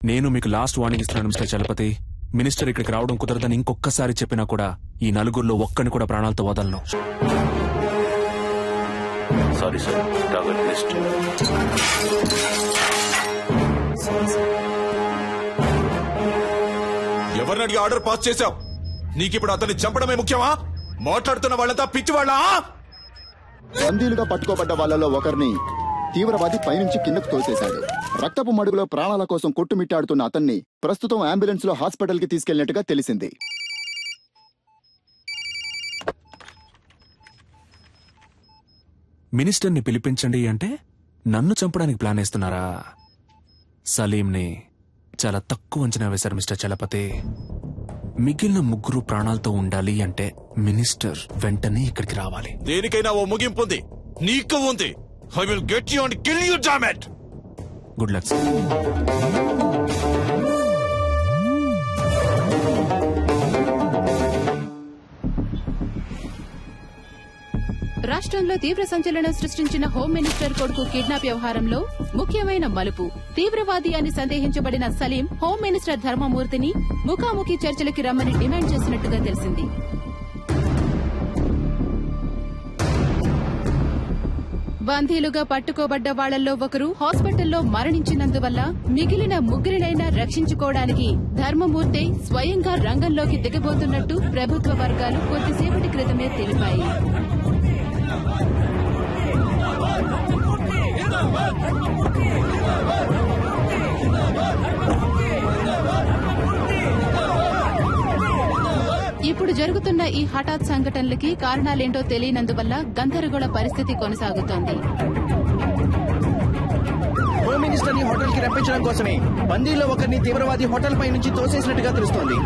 నేను మీకు last warning ఇస్తున్నాను మిస్టర్ చలపతి. మినిస్టర్ ఇక్కడికి రావడం కుదరదని ఇంకొకసారి చెప్పినా కూడా ఈ నలుగురిలో ఒక్కని కూడా ప్రాణాలతో వదలను. Sorry sir, target list. ఎవరిని అడిగి ఆర్డర్ పాస్ చేశావు? నీకిప్పుడు అతన్ని చంపడమే ముఖ్యమా? మాట్లాడుతున్న వాళ్ళంతా పిచ్చివాళ్ళ? బందీలుగా పట్టుకోబడ్డ వాళ్లలో ఒకరిని తీవ్రవాది పైనుంచి కిందకు తోసేశాడు. రక్తపు మడుగులో ప్రాణాల కోసం కొట్టుమిట్టాడుతున్న అతన్ని ప్రస్తుతం అంబులెన్స్ లో హాస్పిటల్ కి తీసుకెళ్లినట్టుగా తెలిసింది. మినిస్టర్ని పిలిపించండి అంటే నన్ను చంపడానికి ప్లాన్ వేస్తున్నారా? సలీంని చాలా తక్కువ అంచనా వేశారు మిస్టర్ చలపతి. మిగిలిన ముగ్గురు ప్రాణాలతో ఉండాలి అంటే మినిస్టర్ వెంటనే ఇక్కడికి రావాలి. దేనికైనా ఓ ముగింపు ఉంది, నీకు ఉంది. I will get you and kill you, damn it. Good luck sir. రాష్ట్రంలో తీవ్ర సంచలనం సృష్టించిన హోం మినిస్టర్ కొడుకు కిడ్నాప్ వ్యవహారంలో ముఖ్యమైన మలుపు. తీవ్రవాది అని సందేహించబడిన సలీం హోం మినిస్టర్ ధర్మమూర్తిని ముఖాముఖి చర్చలకి రమ్మని డిమాండ్ చేసినట్టుగా తెలిసింది. బందీలుగా పట్టుకోబడ్డ వాళ్లలో ఒకరు హాస్పిటల్లో మరణించినందువల్ల మిగిలిన ముగ్గురినైనా రక్షించుకోవడానికి ధర్మమూర్తి స్వయంగా రంగంలోకి దిగబోతున్నట్టు ప్రభుత్వ వర్గాలు కొద్దిసేపటి క్రితమే తెలిపాయి. ఇప్పుడు జరుగుతున్న ఈ హఠాత్ సంఘటనలకి కారణాలేంటో తెలియనందువల్ల గందరగోళ పరిస్థితి కొనసాగుతోంది. హోమ్ మినిస్టర్ ని హోటల్ కి రప్పించడం కోసమే బందీలో ఒకరిని తీవ్రవాది హోటల్ పై నుంచి తోసేసినట్టుగా తెలుస్తోంది.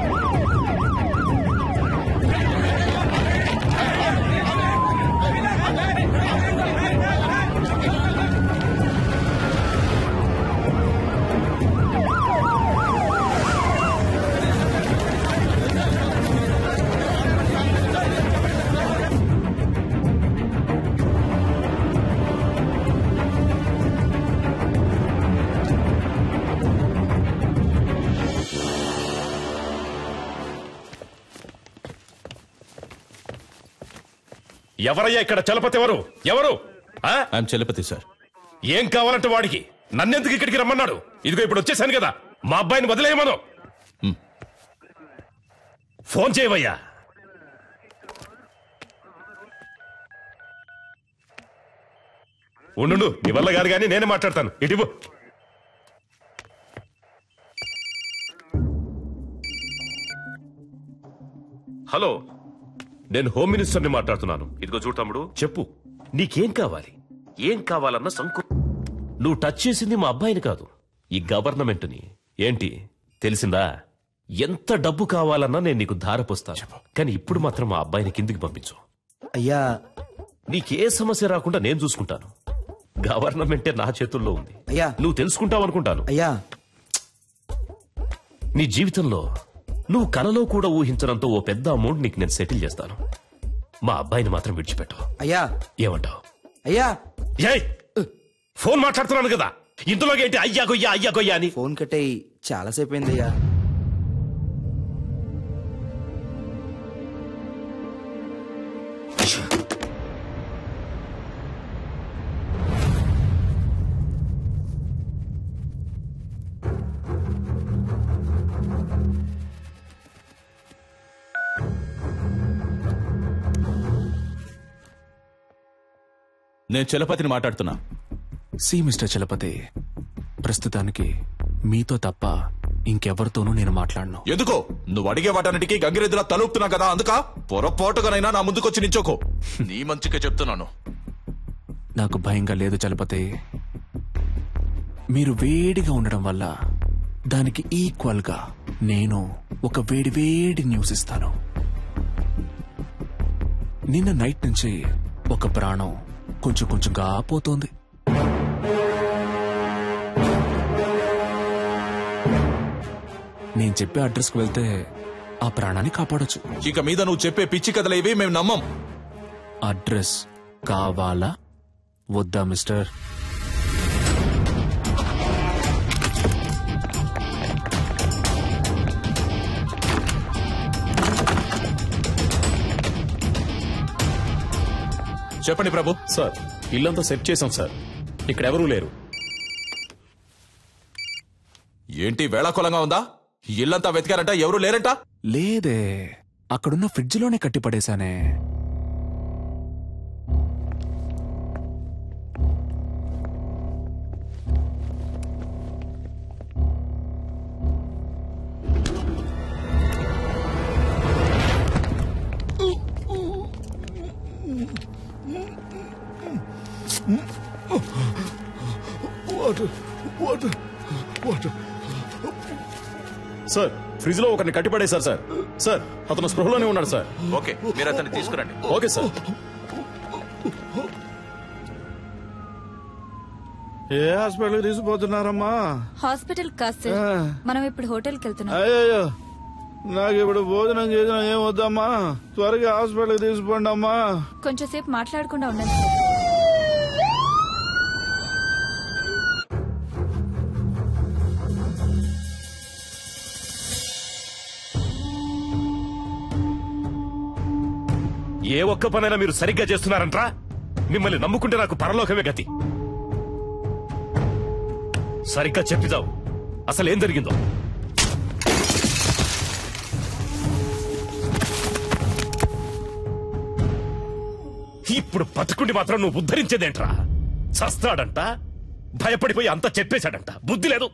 ఎవరయ్యా ఇక్కడ చలపతి? ఎవరు? I'm Chalapathi sir. ఏం కావాలంటే వాడికి? నన్నెందుకు ఇక్కడికి రమ్మన్నాడు? ఇదిగో ఇప్పుడు వచ్చేసాను కదా, మా అబ్బాయిని వదిలేయమను. ఫోన్ చేయవయ్యా. ఉండు, నీ వల్ల గారు కానీ నేనే మాట్లాడతాను. ఇటు హలో, నేను హోమ్ మినిస్టర్ని మాట్లాడుతున్నాను. ఇదిగో చూడు తమ్ముడు, చెప్పు నీకేం కావాలి? ఏం కావాలన్న సంకు. నువ్వు టచ్ చేసింది మా అబ్బాయిని కాదు, ఈ గవర్నమెంట్ని. ఏంటి తెలిసిందా? ఎంత డబ్బు కావాలన్నా నేను నీకు ధారపోస్తాను, కానీ ఇప్పుడు మాత్రం మా అబ్బాయిని కిందికి పంపించు. అయ్యా, నీకే సమస్య రాకుండా నేను చూసుకుంటాను. గవర్నమెంటే నా చేతుల్లో ఉంది. అయ్యా, నువ్వు తెలుసుకుంటావు అనుకుంటాను. అయ్యా, నీ జీవితంలో నువ్వు కలలో కూడా ఊహించడంతో ఓ పెద్ద అమౌంట్ నీకు నేను సెటిల్ చేస్తాను. మా అబ్బాయిని మాత్రం విడిచిపెట్టు. అయ్యా, ఏమంటావు? అయ్యా, ఫోన్ మాట్లాడుతున్నాను కదా, ఇందులోకి ఏంటి అయ్యా గొయ్యా అని? ఫోన్ కట్టేయి, చాలాసేపు అయిందయ్యా. నేను చలపతిని మాట్లాడుతున్నా. సి మిస్టర్ చలపతి, ప్రస్తుతానికి మీతో తప్ప ఇంకెవరితోనూ నేను మాట్లాడను. ఎందుకో? నువ్వు అడిగే వాటన్నిటికీ గంగిరెద్దులా తలూపుతున్నా కదా, అందుక పొరపాటుగానైనా నా ముందుకొచ్చి నించోకో. నీ మంచిగా చెప్తున్నాను. నాకు భయంగా లేదు చలపతి. మీరు వేడిగా ఉండడం వల్ల దానికి ఈక్వల్ గా నేను ఒక వేడి న్యూస్ ఇస్తాను. నిన్న నైట్ నుంచి ఒక ప్రాణం కొంచెంగా పోతోంది. నేను చెప్పే అడ్రస్ కు వెళ్తే ఆ ప్రాణాన్ని కాపాడొచ్చు. ఇక మీద నువ్వు చెప్పే పిచ్చి కథలేవి మేము నమ్మం. అడ్రస్ కావాలా వద్దా మిస్టర్? చెప్పండి ప్రభు. సార్ ఇల్లంతా సెట్ చేశాం సార్, ఇక్కడ ఎవరూ లేరు. ఏంటి వేళాకోళంగా ఉందా? ఇల్లంతా వెతికారంట, ఎవరు లేరంట? లేదే, అక్కడున్న ఫ్రిడ్జ్లోనే కట్టి పడేశానే. సార్ ఫ్రిడ్జ్ లో ఒకరిని కట్టిపడేశారు సార్. సార్ అతను స్పృహలోనే ఉన్నాడు సార్. ఓకే, మీరు అతన్ని తీసుకురండి. Okay sir. ఏ హాస్పిటల్ తీసుకుపోతున్నారమ్మా? హాస్పిటల్ కాదు సార్, మనం ఇప్పుడు హోటల్కి వెళ్తున్నాం. అయ్యో, నాకు ఇప్పుడు భోజనం చేసిన ఏం వద్దమ్మా, త్వరగా హాస్పిటల్ తీసుకోండి అమ్మా. కొంచెం సేపు మాట్లాడకుండా ఉండండి సార్. ఏ ఒక్క పనైనా మీరు సరిగ్గా చేస్తున్నారంట్రా? మిమ్మల్ని నమ్ముకుంటే నాకు పరలోకమే గతి. సరిగ్గా చెప్పిదావు, అసలు ఏం జరిగిందో. ఇప్పుడు బతుకుండి మాత్రం నువ్వు ఉద్ధరించేదేంట్రా? చస్తాడంట, భయపడిపోయి అంతా చెప్పేశాడంట. బుద్ధి లేదు.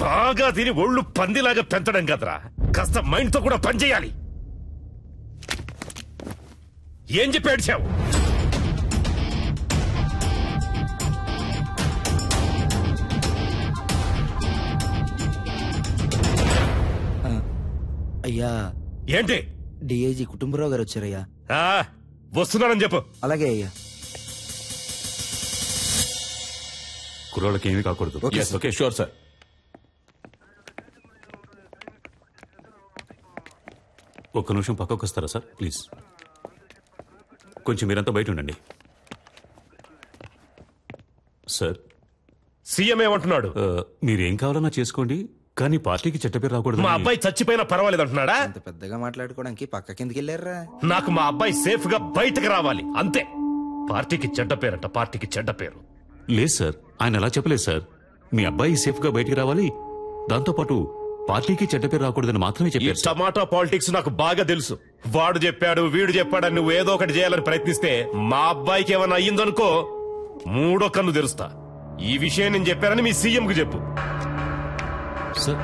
బాగా తిని ఒళ్ళు పందిలాగా పెంచడం కదరా, కాస్త మైండ్ తో కూడా పనిచేయాలి. ఏం చెప్పి ఏడ్చావు? అయ్యా, ఏంటి? డిఐజీ కుటుంబరావు గారు వచ్చారయ్యా. వస్తున్నానని చెప్పు. అలాగే అయ్యా. కుర్రాళ్ళకి ఏమీ కాకూడదు. Okay, sure sir. ఒక్క నిమిషం పక్కకు వస్తారా సార్ ప్లీజ్? కొంచెం మీరంతా బయట ఉండండి. సార్ సీఎం ఏమంటున్నాడు? మీరేం కావాలన్నా చేసుకోండి, కానీ పార్టీకి చెడ్డ పేరు రాకూడదు. మా అబ్బాయి చచ్చిపోయినా పర్వాలేదు అంటున్నాడా? అంత పెద్దగా మాట్లాడుకోవడానికి పక్క కిందకి వెళ్ళారా? నాకు మా అబ్బాయి సేఫ్ గా బయటకు రావాలి అంతే. పార్టీకి చెడ్డ పేరంట, పార్టీకి చెడ్డ పేరు. లేదు సార్, ఆయన అలా చెప్పలేదు సార్. మీ అబ్బాయి సేఫ్ గా బయటికి రావాలి, దాంతోపాటు పార్టీకి చెడ్డ పేరు రాకూడదని మాత్రమే ఈ చెప్పారు. టమాటా పాలిటిక్స్ నాకు బాగా తెలుసు. వాడు చెప్పాడు, వీడు చెప్పాడని నువ్వు ఏదో ఒకటి చేయాలని ప్రయత్నిస్తే మా అబ్బాయికి ఏమైనా అయ్యిందనుకో మూడో కన్ను తెరుస్తా. ఈ విషయం నేను చెప్పానని మీ సీఎం కు చెప్పు. సార్